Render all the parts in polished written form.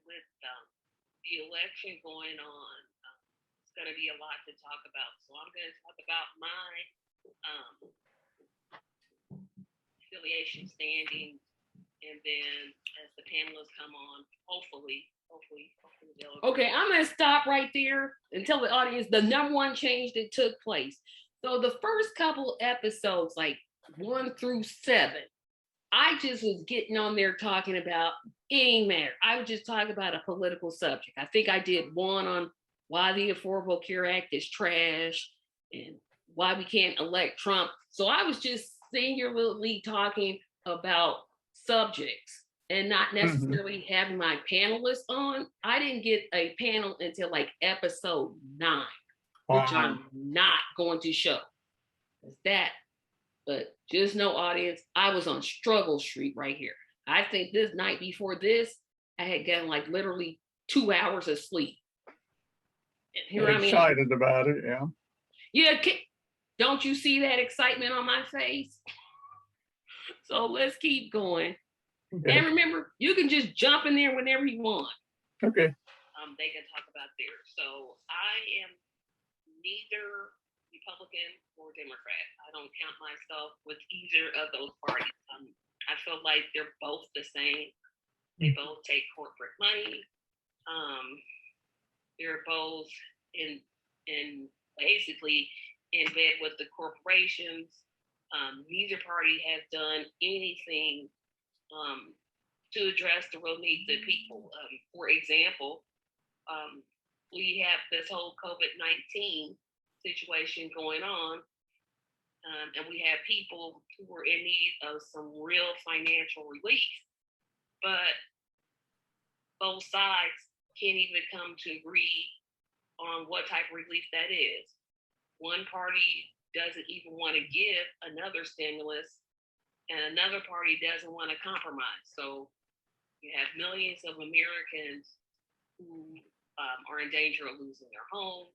with the election going on, it's going to be a lot to talk about. So I'm going to talk about my affiliation standing, and then as the panelists come on, hopefully they'll. Okay, I'm going to stop right there and tell the audience the number one change that took place. So the first couple episodes, like 1 through 7, I just was getting on there talking about any matter. I would just talk about a political subject. I think I did one on why the Affordable Care Act is trash and why we can't elect Trump. So I was just singularly talking about subjects and not necessarily having my panelists on. I didn't get a panel until like episode 9, which I'm not going to show. It's that. But just no audience, I was on Struggle Street right here. I think this night before this, I had gotten like literally 2 hours of sleep. And here I'm excited about it, yeah. Yeah, don't you see that excitement on my face? So let's keep going. Okay. And remember, you can just jump in there whenever you want. Okay. They can talk about theirs. So I am neither Republican or Democrat. I don't count myself with either of those parties. I feel like they're both the same. They both take corporate money. They're both in basically in bed with the corporations. Neither party has done anything to address the real needs of people. For example, we have this whole COVID-19 situation going on, and we have people who are in need of some real financial relief, but both sides can't even come to agree on what type of relief that is. One party doesn't even want to give another stimulus, and another party doesn't want to compromise. So you have millions of Americans who are in danger of losing their homes,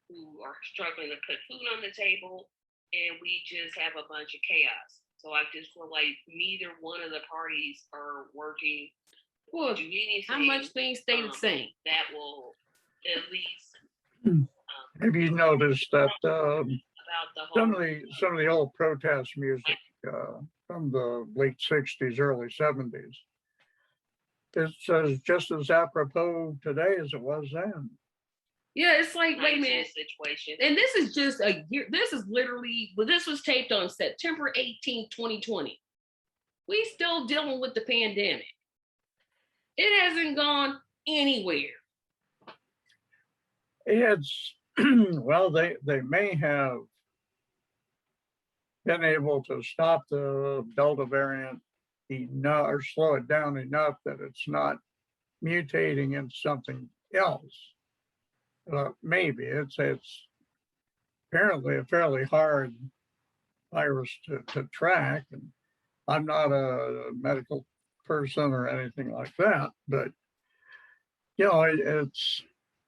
who are struggling to put food on the table, and we just have a bunch of chaos. So I just feel like neither one of the parties are working to do anything. How much things stay the same? That will at least. Have you noticed that some of the old protest music from the late 60s, early 70s, it's just as apropos today as it was then. Yeah, it's like, wait a minute. Situation. And this is just a year. This is literally, this was taped on September 18th, 2020. We still dealing with the pandemic. It hasn't gone anywhere. It's, well, they may have been able to stop the Delta variant enough or slow it down enough that it's not mutating into something else. Maybe it's apparently a fairly hard virus to track, and I'm not a medical person or anything like that, but you know,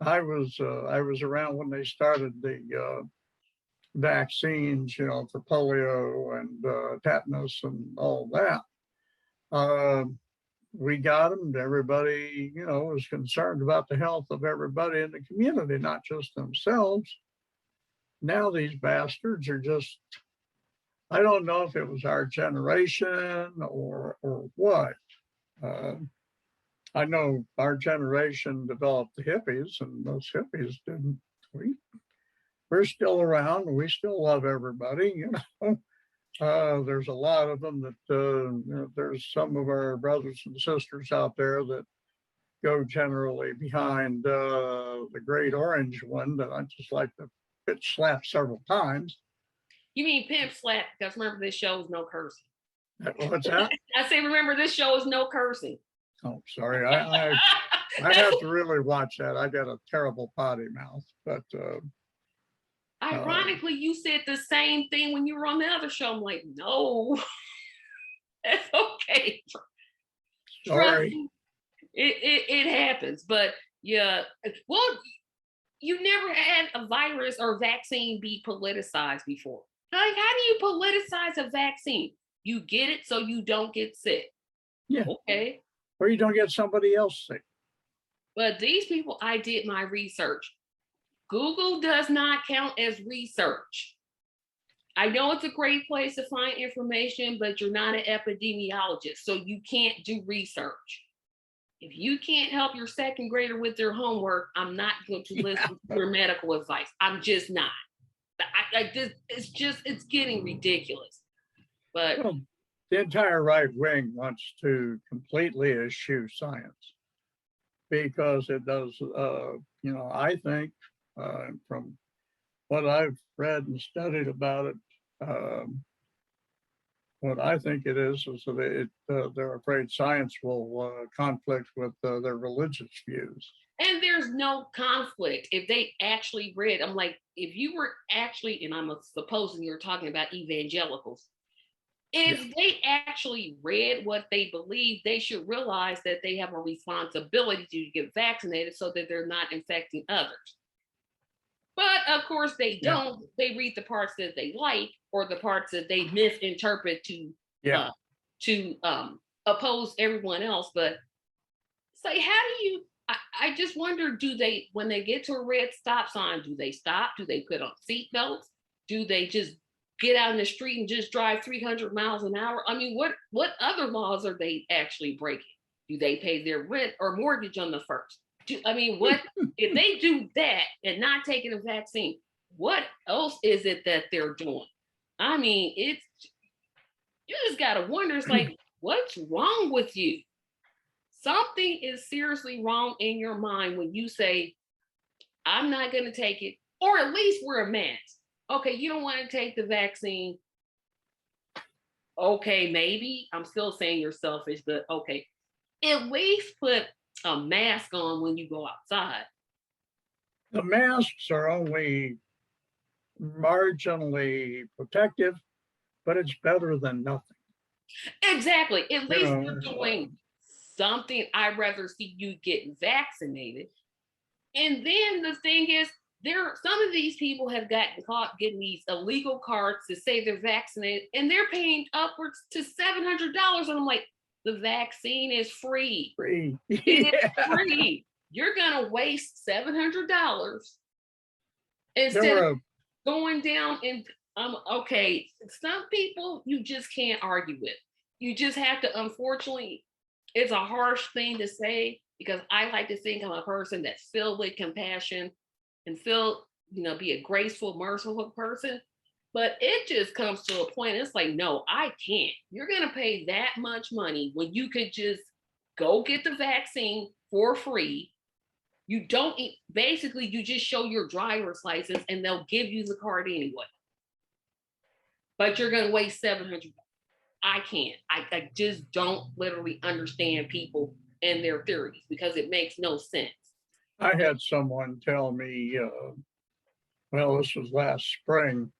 I was around when they started the vaccines, you know, for polio and tetanus and all that. We got them. Everybody, you know, was concerned about the health of everybody in the community, not just themselves. Now these bastards are just, I don't know if it was our generation or what. I know our generation developed the hippies, and those hippies didn't. We're still around, and we still love everybody, you know. There's a lot of them that you know, there's some of our brothers and sisters out there that go generally behind the great orange one that I just like to bitch slap several times. You mean pimp slap? Because remember, this show is no cursing. What's that? I say, remember, this show is no cursing. Oh, sorry. I have to really watch that. I got a terrible potty mouth, but. Ironically, you said the same thing when you were on the other show. I'm like, no, that's okay. Sorry. It happens, but yeah. Well, you never had a virus or vaccine be politicized before. Like, how do you politicize a vaccine? You get it so you don't get sick. Yeah. Okay. Or you don't get somebody else sick. But these people, I did my research. Google does not count as research. I know it's a great place to find information, but you're not an epidemiologist, so you can't do research. If you can't help your second grader with their homework, I'm not going to listen to your medical advice. I'm just not. It's getting ridiculous. But Well, the entire right wing wants to completely eschew science because it does, I think from what I've read and studied about it, um, what I think it is that they're afraid science will conflict with their religious views. and there's no conflict if they actually read. I'm like, if you were actually, and I'm supposing you're talking about evangelicals, if they actually read what they believe, they should realize that they have a responsibility to get vaccinated so that they're not infecting others. But of course, they don't. They read the parts that they like or the parts that they misinterpret to oppose everyone else. But say, how do you? I just wonder: do they, when they get to a red stop sign, do they stop? Do they put on seatbelts? Do they just get out in the street and just drive 300 miles an hour? I mean, what other laws are they actually breaking? Do they pay their rent or mortgage on the first? What if they do that and not taking a vaccine? What else is it that they're doing? I mean, it's you just gotta wonder. It's like, what's wrong with you? Something is seriously wrong in your mind when you say, I'm not gonna take it, or at least wear a mask. Okay, you don't want to take the vaccine. Okay, maybe. I'm still saying you're selfish, but okay. At least put a mask on when you go outside. The masks are only marginally protective, but it's better than nothing. Exactly. At You least know, you're doing something. I'd rather see you get vaccinated. And then the thing is, some of these people have gotten caught getting these illegal cards to say they're vaccinated, and they're paying upwards to $700. And I'm like, the vaccine is free. free. It is free. You're gonna waste $700 instead of going down and okay. Some people you just can't argue with. You just have to, unfortunately, it's a harsh thing to say because I like to think I'm a person that's filled with compassion and be a graceful, merciful person. But it just comes to a point, it's like, no, I can't. You're going to pay that much money when you could just go get the vaccine for free. You don't, basically, you just show your driver's license and they'll give you the card anyway. But you're going to waste $700. I can't. I just don't literally understand people and their theories because it makes no sense. I had someone tell me, this was last spring,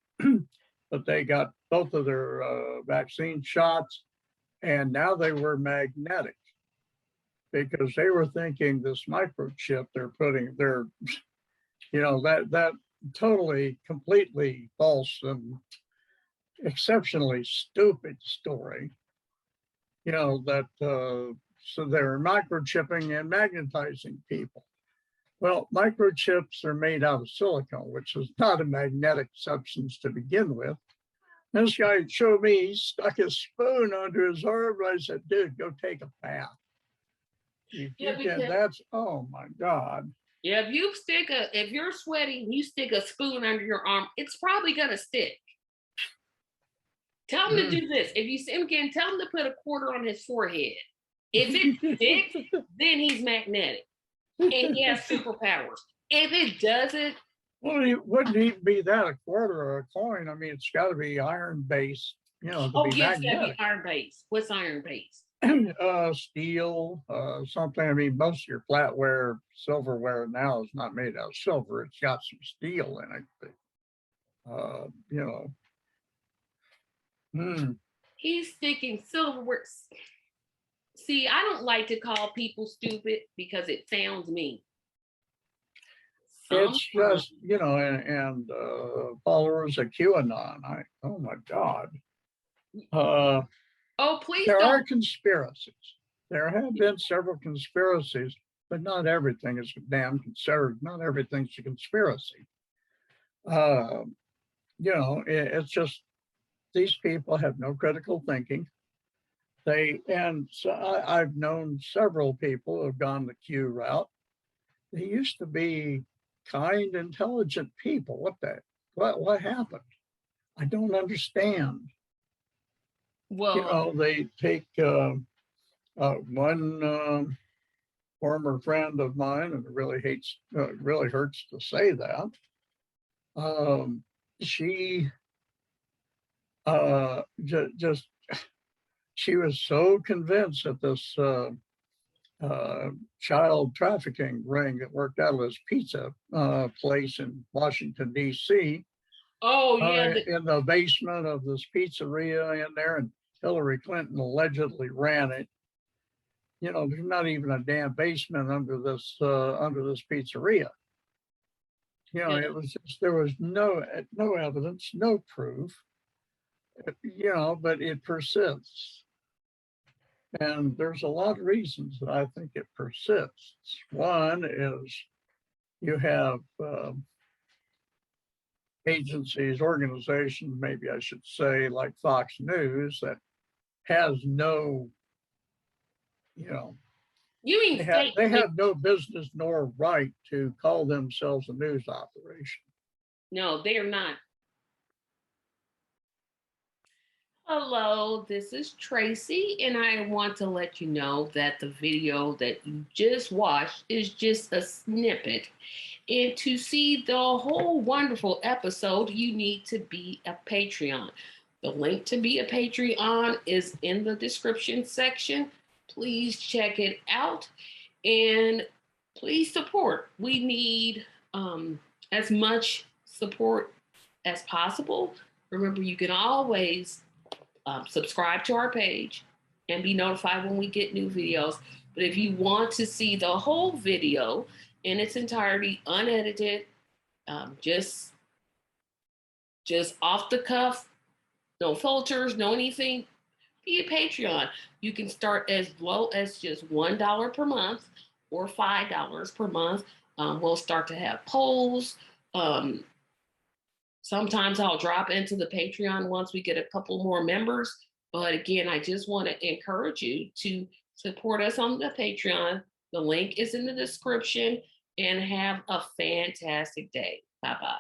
but they got both of their vaccine shots and now they were magnetic because they were thinking this microchip that totally, completely false and exceptionally stupid story. So they're microchipping and magnetizing people. Well, microchips are made out of silicone, which is not a magnetic substance to begin with. This guy showed me, he stuck his spoon under his arm. I said, dude, go take a bath. That's, oh my God. Yeah, if you're sweating, you stick a spoon under your arm, it's probably gonna stick. Tell him to do this. If you see him again, tell him to put a quarter on his forehead. If it sticks, then he's magnetic and he has superpowers. If it doesn't, well, it wouldn't even be that a quarter or a coin. I mean, it's got to be iron based, to be yes, magnetic. that'd be iron based. What's iron based? Steel, something. I mean, most of your flatware, silverware now is not made out of silver. It's got some steel in it. But, He's sticking silverware. See, I don't like to call people stupid because it sounds mean. It's just, and followers of QAnon. Oh my God. Oh, please there don't. are conspiracies. There have been several conspiracies but not everything is damn conservative. Not everything's a conspiracy. Uh, it's just these people have no critical thinking. And so I've known several people who have gone the Q route. They used to be kind, intelligent people. What happened? I don't understand. Well, They take one former friend of mine, and it really hurts to say that. She just she was so convinced that this child trafficking ring that worked out of this pizza place in Washington, D.C. oh yeah, In the basement of this pizzeria in there, and Hillary Clinton allegedly ran it. There's not even a damn basement under this pizzeria. yeah. It was just, there was no evidence, no proof. But it persists. And there's a lot of reasons that I think it persists. One is you have agencies, organizations, maybe I should say, like Fox News, that has no, You mean fake they news? have no business nor right to call themselves a news operation. No, they are not. Hello, this is Tracy, and I want to let you know that the video that you just watched is just a snippet. And to see the whole wonderful episode, you need to be a Patreon. The link to be a Patreon is in the description section. Please check it out and please support. We need as much support as possible. Remember, you can always subscribe to our page and be notified when we get new videos. But if you want to see the whole video in its entirety, unedited, just off the cuff, no filters, no anything, be a Patreon. You can start as low as just $1 per month or $5 per month. We'll start to have polls. Sometimes I'll drop into the Patreon once we get a couple more members. But again, I just want to encourage you to support us on the Patreon. The link is in the description, and have a fantastic day. Bye-bye.